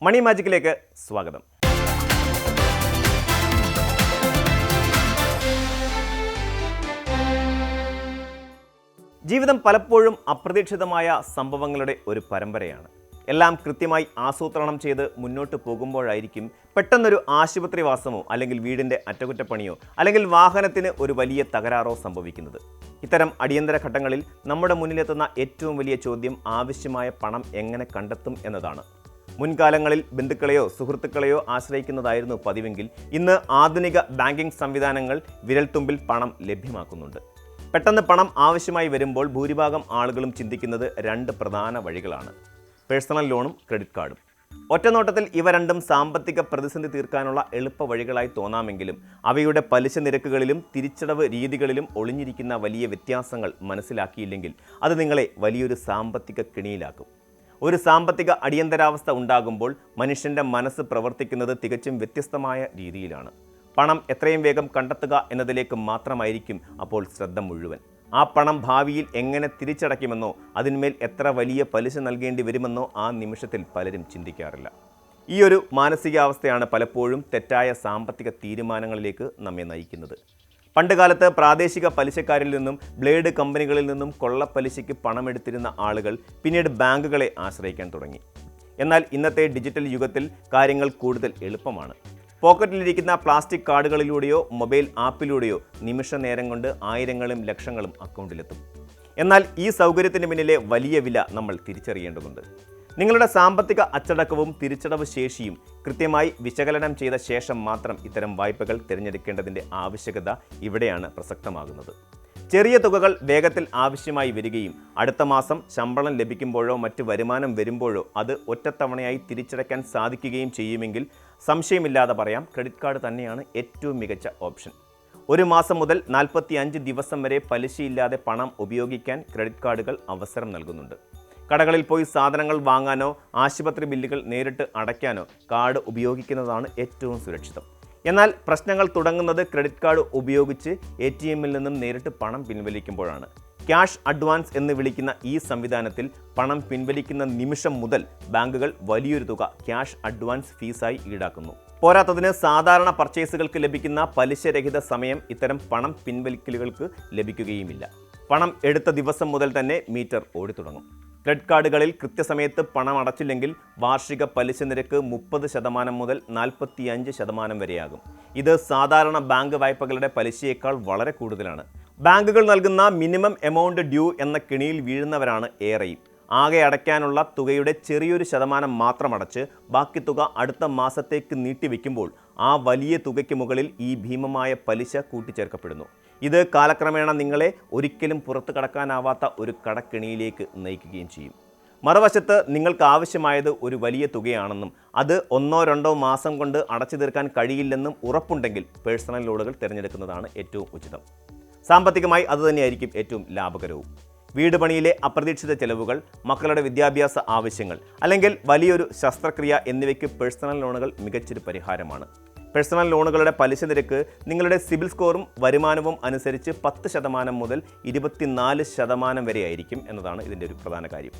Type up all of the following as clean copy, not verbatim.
മണി മാജിക്കിലേക്ക് സ്വാഗതം. ജീവിതം പലപ്പോഴും അപ്രതീക്ഷിതമായ സംഭവങ്ങളുടെ ഒരു പരമ്പരയാണ്. എല്ലാം കൃത്യമായി ആസൂത്രണം ചെയ്ത് മുന്നോട്ട് പോകുമ്പോഴായിരിക്കും പെട്ടെന്നൊരു ആശുപത്രിവാസമോ അല്ലെങ്കിൽ വീടിൻ്റെ അറ്റകുറ്റപ്പണിയോ അല്ലെങ്കിൽ വാഹനത്തിന് ഒരു വലിയ തകരാറോ സംഭവിക്കുന്നത്. ഇത്തരം അടിയന്തര ഘട്ടങ്ങളിൽ നമ്മുടെ മുന്നിലെത്തുന്ന ഏറ്റവും വലിയ ചോദ്യം ആവശ്യമായ പണം എങ്ങനെ കണ്ടെത്തും എന്നതാണ്. മുൻകാലങ്ങളിൽ ബന്ധുക്കളെയോ സുഹൃത്തുക്കളെയോ ആശ്രയിക്കുന്നതായിരുന്നു പതിവെങ്കിൽ ഇന്ന് ആധുനിക ബാങ്കിംഗ് സംവിധാനങ്ങൾ വിരൽത്തുമ്പിൽ പണം ലഭ്യമാക്കുന്നുണ്ട്. പെട്ടെന്ന് പണം ആവശ്യമായി വരുമ്പോൾ ഭൂരിഭാഗം ആളുകളും ചിന്തിക്കുന്നത് രണ്ട് പ്രധാന വഴികളാണ്: പേഴ്സണൽ ലോണും ക്രെഡിറ്റ് കാർഡും. ഒറ്റനോട്ടത്തിൽ ഇവ രണ്ടും സാമ്പത്തിക പ്രതിസന്ധി തീർക്കാനുള്ള എളുപ്പ വഴികളായി തോന്നാമെങ്കിലും അവയുടെ പലിശ നിരക്കുകളിലും തിരിച്ചടവ് രീതികളിലും ഒളിഞ്ഞിരിക്കുന്ന വലിയ വ്യത്യാസങ്ങൾ മനസ്സിലാക്കിയില്ലെങ്കിൽ അത് നിങ്ങളെ വലിയൊരു സാമ്പത്തിക കെണിയിലാക്കും. ഒരു സാമ്പത്തിക അടിയന്തരാവസ്ഥ ഉണ്ടാകുമ്പോൾ മനുഷ്യൻ്റെ മനസ്സ് പ്രവർത്തിക്കുന്നത് തികച്ചും വ്യത്യസ്തമായ രീതിയിലാണ്. പണം എത്രയും വേഗം കണ്ടെത്തുക എന്നതിലേക്ക് മാത്രമായിരിക്കും അപ്പോൾ ശ്രദ്ധ മുഴുവൻ. ആ പണം ഭാവിയിൽ എങ്ങനെ തിരിച്ചടയ്ക്കുമെന്നോ അതിന്മേൽ എത്ര വലിയ പലിശ നൽകേണ്ടി വരുമെന്നോ ആ നിമിഷത്തിൽ പലരും ചിന്തിക്കാറില്ല. ഈ ഒരു മാനസികാവസ്ഥയാണ് പലപ്പോഴും തെറ്റായ സാമ്പത്തിക തീരുമാനങ്ങളിലേക്ക് നമ്മെ നയിക്കുന്നത്. പണ്ടുകാലത്ത് പ്രാദേശിക പലിശക്കാരിൽ നിന്നും ബ്ലേഡ് കമ്പനികളിൽ നിന്നും കൊള്ളപ്പലിശയ്ക്ക് പണമെടുത്തിരുന്ന ആളുകൾ പിന്നീട് ബാങ്കുകളെ ആശ്രയിക്കാൻ തുടങ്ങി. എന്നാൽ ഇന്നത്തെ ഡിജിറ്റൽ യുഗത്തിൽ കാര്യങ്ങൾ കൂടുതൽ എളുപ്പമാണ്. പോക്കറ്റിലിരിക്കുന്ന പ്ലാസ്റ്റിക് കാർഡുകളിലൂടെയോ മൊബൈൽ ആപ്പിലൂടെയോ നിമിഷ നേരം കൊണ്ട് ആയിരങ്ങളും ലക്ഷങ്ങളും അക്കൗണ്ടിലെത്തും. എന്നാൽ ഈ സൗകര്യത്തിന് പിന്നിലെ വലിയ വില നമ്മൾ തിരിച്ചറിയേണ്ടതുണ്ട്. നിങ്ങളുടെ സാമ്പത്തിക അച്ചടക്കവും തിരിച്ചടവ് ശേഷിയും കൃത്യമായി വിശകലനം ചെയ്ത ശേഷം മാത്രം ഇത്തരം വായ്പകൾ തിരഞ്ഞെടുക്കേണ്ടതിൻ്റെ ആവശ്യകത ഇവിടെയാണ് പ്രസക്തമാകുന്നത്. ചെറിയ തുകകൾ വേഗത്തിൽ ആവശ്യമായി വരികയും അടുത്ത മാസം ശമ്പളം ലഭിക്കുമ്പോഴോ മറ്റ് വരുമാനം വരുമ്പോഴോ അത് ഒറ്റത്തവണയായി തിരിച്ചടയ്ക്കാൻ സാധിക്കുകയും ചെയ്യുമെങ്കിൽ സംശയമില്ലാതെ പറയാം, ക്രെഡിറ്റ് കാർഡ് തന്നെയാണ് ഏറ്റവും മികച്ച ഓപ്ഷൻ. ഒരു മാസം മുതൽ 45 ദിവസം വരെ പലിശയില്ലാതെ പണം ഉപയോഗിക്കാൻ ക്രെഡിറ്റ് കാർഡുകൾ അവസരം നൽകുന്നുണ്ട്. കടകളിൽ പോയി സാധനങ്ങൾ വാങ്ങാനോ ആശുപത്രി ബില്ലുകൾ നേരിട്ട് അടയ്ക്കാനോ കാർഡ് ഉപയോഗിക്കുന്നതാണ് ഏറ്റവും സുരക്ഷിതം. എന്നാൽ പ്രശ്നങ്ങൾ തുടങ്ങുന്നത് ക്രെഡിറ്റ് കാർഡ് ഉപയോഗിച്ച് ATM നിന്നും നേരിട്ട് പണം പിൻവലിക്കുമ്പോഴാണ്. ക്യാഷ് അഡ്വാൻസ് എന്ന് വിളിക്കുന്ന ഈ സംവിധാനത്തിൽ പണം പിൻവലിക്കുന്ന നിമിഷം മുതൽ ബാങ്കുകൾ വലിയൊരു തുക ക്യാഷ് അഡ്വാൻസ് ഫീസായി ഈടാക്കുന്നു. പോരാത്തതിന് സാധാരണ പർച്ചേസുകൾക്ക് ലഭിക്കുന്ന പലിശരഹിത സമയം ഇത്തരം പണം പിൻവലിക്കലുകൾക്ക് ലഭിക്കുകയുമില്ല. പണം എടുത്ത ദിവസം മുതൽ തന്നെ മീറ്റർ ഓടിത്തുടങ്ങും. ക്രെഡിറ്റ് കാർഡുകളിൽ കൃത്യസമയത്ത് പണം അടച്ചില്ലെങ്കിൽ വാർഷിക പലിശ നിരക്ക് 30% മുതൽ 45% വരെയാകും. ഇത് സാധാരണ ബാങ്ക് വായ്പകളുടെ പലിശയേക്കാൾ വളരെ കൂടുതലാണ്. ബാങ്കുകൾ നൽകുന്ന മിനിമം എമൗണ്ട് ഡ്യൂ എന്ന കെണിയിൽ വീഴുന്നവരാണ് ഏറെയും. ആകെ അടയ്ക്കാനുള്ള തുകയുടെ ചെറിയൊരു ശതമാനം മാത്രം അടച്ച് ബാക്കി തുക അടുത്ത മാസത്തേക്ക് നീട്ടിവെക്കുമ്പോൾ ആ വലിയ തുകയ്ക്ക് മുകളിൽ ഈ ഭീമമായ പലിശ കൂട്ടിച്ചേർക്കപ്പെടുന്നു. ഇത് കാലക്രമേണ നിങ്ങളെ ഒരിക്കലും പുറത്തു കടക്കാനാവാത്ത ഒരു കടക്കെണിയിലേക്ക് നയിക്കുകയും ചെയ്യും. മറുവശത്ത് നിങ്ങൾക്ക് ആവശ്യമായത് ഒരു വലിയ തുകയാണെന്നും അത് 1-2 മാസം കൊണ്ട് അടച്ചു തീർക്കാൻ കഴിയില്ലെന്നും ഉറപ്പുണ്ടെങ്കിൽ പേഴ്സണൽ ലോണുകൾ തിരഞ്ഞെടുക്കുന്നതാണ് ഏറ്റവും ഉചിതം. സാമ്പത്തികമായി അതുതന്നെയായിരിക്കും ഏറ്റവും ലാഭകരവും. വീട് പണിയിലെ അപ്രതീക്ഷിത ചെലവുകൾ, മക്കളുടെ വിദ്യാഭ്യാസ ആവശ്യങ്ങൾ അല്ലെങ്കിൽ വലിയൊരു ശസ്ത്രക്രിയ എന്നിവയ്ക്ക് പേഴ്സണൽ ലോണുകൾ മികച്ചൊരു പരിഹാരമാണ്. പേഴ്സണൽ ലോണുകളുടെ പലിശ നിരക്ക് നിങ്ങളുടെ സിബിൽ സ്കോറും വരുമാനവും അനുസരിച്ച് 10% മുതൽ 24% വരെ ആയിരിക്കും എന്നതാണ് ഇതിൻ്റെ ഒരു പ്രധാന കാര്യം.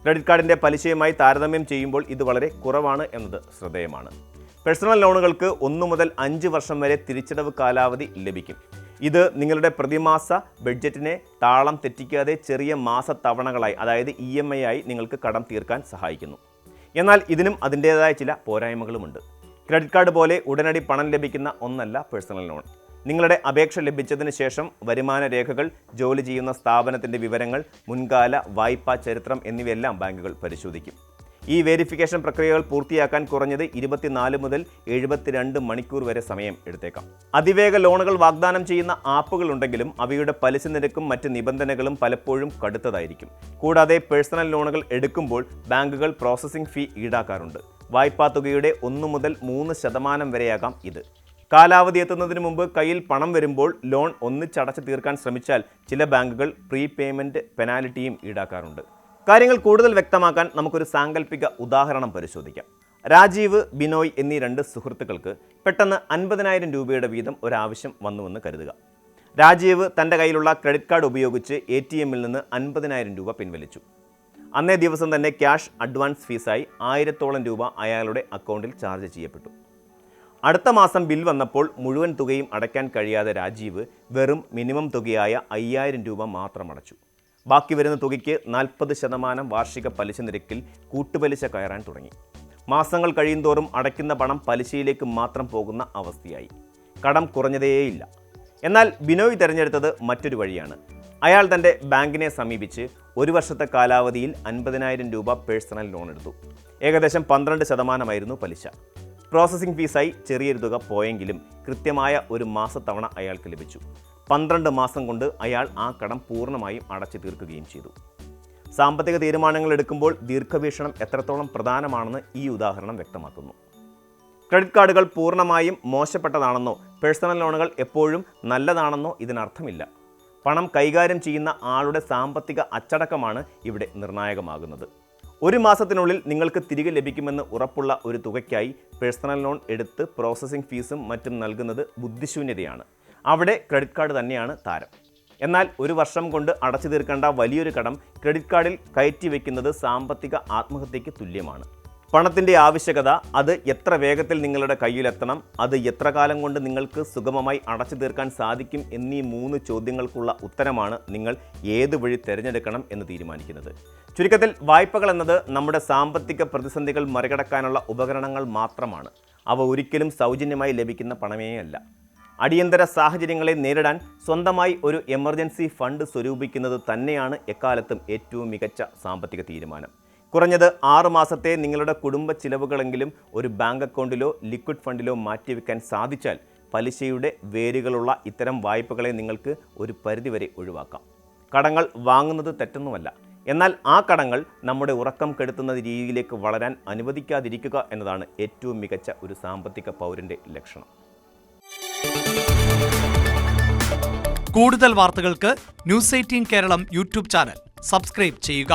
ക്രെഡിറ്റ് കാർഡിൻ്റെ പലിശയുമായി താരതമ്യം ചെയ്യുമ്പോൾ ഇത് വളരെ കുറവാണ് എന്നത് ശ്രദ്ധേയമാണ്. പേഴ്സണൽ ലോണുകൾക്ക് 1 മുതൽ 5 വർഷം വരെ തിരിച്ചടവ് കാലാവധി ലഭിക്കും. ഇത് നിങ്ങളുടെ പ്രതിമാസ ബഡ്ജറ്റിനെ താളം തെറ്റിക്കാതെ ചെറിയ മാസത്തവണകളായി, അതായത് EMI ആയി നിങ്ങൾക്ക് കടം തീർക്കാൻ സഹായിക്കുന്നു. എന്നാൽ ഇതിനും അതിൻ്റേതായ ചില പോരായ്മകളുമുണ്ട്. ക്രെഡിറ്റ് കാർഡ് പോലെ ഉടനടി പണം ലഭിക്കുന്ന ഒന്നല്ല പേഴ്സണൽ ലോൺ. നിങ്ങളുടെ അപേക്ഷ ലഭിച്ചതിന് ശേഷം വരുമാന രേഖകൾ, ജോലി ചെയ്യുന്ന സ്ഥാപനത്തിൻ്റെ വിവരങ്ങൾ, മുൻകാല വായ്പാ ചരിത്രം എന്നിവയെല്ലാം ബാങ്കുകൾ പരിശോധിക്കും. ഈ വെരിഫിക്കേഷൻ പ്രക്രിയകൾ പൂർത്തിയാക്കാൻ കുറഞ്ഞത് 24 മുതൽ 72 മണിക്കൂർ വരെ സമയം എടുത്തേക്കാം. അതിവേഗ ലോണുകൾ വാഗ്ദാനം ചെയ്യുന്ന ആപ്പുകൾ ഉണ്ടെങ്കിലും അവയുടെ പലിശ നിരക്കും മറ്റ് നിബന്ധനകളും പലപ്പോഴും കടുത്തതായിരിക്കും. കൂടാതെ പേഴ്സണൽ ലോണുകൾ എടുക്കുമ്പോൾ ബാങ്കുകൾ പ്രോസസ്സിംഗ് ഫീ ഈടാക്കാറുണ്ട്. വായ്പാ തുകയുടെ 1 മുതൽ 3% വരെയാകാം ഇത്. കാലാവധി എത്തുന്നതിന് മുമ്പ് കയ്യിൽ പണം വരുമ്പോൾ ലോൺ ഒന്നിച്ചടച്ചു തീർക്കാൻ ശ്രമിച്ചാൽ ചില ബാങ്കുകൾ പ്രീ പേയ്മെൻറ്റ് പെനാൽറ്റിയും ഈടാക്കാറുണ്ട്. കാര്യങ്ങൾ കൂടുതൽ വ്യക്തമാക്കാൻ നമുക്കൊരു സാങ്കല്പിക ഉദാഹരണം പരിശോധിക്കാം. രാജീവ്, ബിനോയ് എന്നീ 2 സുഹൃത്തുക്കൾക്ക് പെട്ടെന്ന് 50,000 രൂപയുടെ വീതം ഒരാവശ്യം വന്നുവെന്ന് കരുതുക. രാജീവ് തൻ്റെ കയ്യിലുള്ള ക്രെഡിറ്റ് കാർഡ് ഉപയോഗിച്ച് ATM നിന്ന് 50,000 രൂപ പിൻവലിച്ചു. അന്നേ ദിവസം തന്നെ ക്യാഷ് അഡ്വാൻസ് ഫീസായി 1000-ഓളം രൂപ അയാളുടെ അക്കൗണ്ടിൽ ചാർജ് ചെയ്യപ്പെട്ടു. അടുത്ത മാസം ബിൽ വന്നപ്പോൾ മുഴുവൻ തുകയും അടയ്ക്കാൻ കഴിയാതെ രാജീവ് വെറും മിനിമം തുകയായ 5000 രൂപ മാത്രം അടച്ചു. ബാക്കി വരുന്ന തുകയ്ക്ക് 40% വാർഷിക പലിശ നിരക്കിൽ കൂട്ടുപലിശ കയറാൻ തുടങ്ങി. മാസങ്ങൾ കഴിയുന്തോറും അടയ്ക്കുന്ന പണം പലിശയിലേക്ക് മാത്രം പോകുന്ന അവസ്ഥയായി. കടം കുറഞ്ഞതേയില്ല. എന്നാൽ ബിനോയ് തിരഞ്ഞെടുത്തത് മറ്റൊരു വഴിയാണ്. അയാൾ തൻ്റെ ബാങ്കിനെ സമീപിച്ച് 1 വർഷത്തെ കാലാവധിയിൽ 50,000 രൂപ പേഴ്സണൽ ലോൺ എടുത്തു. ഏകദേശം 12% പലിശ. പ്രോസസ്സിംഗ് ഫീസായി ചെറിയൊരു തുക പോയെങ്കിലും കൃത്യമായ ഒരു മാസത്തവണ അയാൾക്ക് ലഭിച്ചു. 12 മാസം കൊണ്ട് അയാൾ ആ കടം പൂർണ്ണമായും അടച്ചു തീർക്കുകയും ചെയ്തു. സാമ്പത്തിക തീരുമാനങ്ങൾ എടുക്കുമ്പോൾ ദീർഘവീക്ഷണം എത്രത്തോളം പ്രധാനമാണെന്ന് ഈ ഉദാഹരണം വ്യക്തമാക്കുന്നു. ക്രെഡിറ്റ് കാർഡുകൾ പൂർണ്ണമായും മോശപ്പെട്ടതാണെന്നോ പേഴ്സണൽ ലോണുകൾ എപ്പോഴും നല്ലതാണെന്നോ ഇതിനർത്ഥമില്ല. പണം കൈകാര്യം ചെയ്യുന്ന ആളുടെ സാമ്പത്തിക അച്ചടക്കമാണ് ഇവിടെ നിർണായകമാകുന്നത്. 1 മാസത്തിനുള്ളിൽ നിങ്ങൾക്ക് തിരികെ ലഭിക്കുമെന്ന് ഉറപ്പുള്ള ഒരു തുകയ്ക്കായി പേഴ്സണൽ ലോൺ എടുത്ത് പ്രോസസ്സിംഗ് ഫീസും മറ്റും നൽകുന്നത് ബുദ്ധിശൂന്യതയാണ്. അവിടെ ക്രെഡിറ്റ് കാർഡ് തന്നെയാണ് താരം. എന്നാൽ 1 വർഷം കൊണ്ട് അടച്ചു തീർക്കേണ്ട വലിയൊരു കടം ക്രെഡിറ്റ് കാർഡിൽ കയറ്റി വയ്ക്കുന്നത് സാമ്പത്തിക ആത്മഹത്യയ്ക്ക് തുല്യമാണ്. പണത്തിൻ്റെ ആവശ്യകത, അത് എത്ര വേഗത്തിൽ നിങ്ങളുടെ കയ്യിലെത്തണം, അത് എത്ര കാലം കൊണ്ട് നിങ്ങൾക്ക് സുഗമമായി അടച്ചു തീർക്കാൻ സാധിക്കും എന്നീ 3 ചോദ്യങ്ങൾക്കുള്ള ഉത്തരമാണ് നിങ്ങൾ ഏത് വഴി തിരഞ്ഞെടുക്കണം എന്ന് തീരുമാനിക്കുന്നത്. ചുരുക്കത്തിൽ വായ്പകൾ എന്നത് നമ്മുടെ സാമ്പത്തിക പ്രതിസന്ധികൾ മറികടക്കാനുള്ള ഉപകരണങ്ങൾ മാത്രമാണ്. അവ ഒരിക്കലും സൗജന്യമായി ലഭിക്കുന്ന പണമേയല്ല. അടിയന്തര സാഹചര്യങ്ങളെ നേരിടാൻ സ്വന്തമായി ഒരു എമർജൻസി ഫണ്ട് സ്വരൂപിക്കുന്നത് തന്നെയാണ് എക്കാലത്തും ഏറ്റവും മികച്ച സാമ്പത്തിക തീരുമാനം. കുറഞ്ഞത് 6 മാസത്തെ നിങ്ങളുടെ കുടുംബ ചിലവുകളെങ്കിലും ഒരു ബാങ്ക് അക്കൗണ്ടിലോ ലിക്വിഡ് ഫണ്ടിലോ മാറ്റിവെക്കാൻ സാധിച്ചാൽ പലിശയുടെ വേരുകളുള്ള ഇത്തരം വായ്പകളെ നിങ്ങൾക്ക് ഒരു പരിധിവരെ ഒഴിവാക്കാം. കടങ്ങൾ വാങ്ങുന്നത് തെറ്റൊന്നുമല്ല. എന്നാൽ ആ കടങ്ങൾ നമ്മുടെ ഉറക്കം കെടുത്തുന്ന രീതിയിലേക്ക് വളരാൻ അനുവദിക്കാതിരിക്കുക എന്നതാണ് ഏറ്റവും മികച്ച ഒരു സാമ്പത്തിക പൗരൻ്റെ ലക്ഷണം. കൂടുതൽ വാർത്തകൾക്ക് news 18 Keralam YouTube channel subscribe ചെയ്യുക.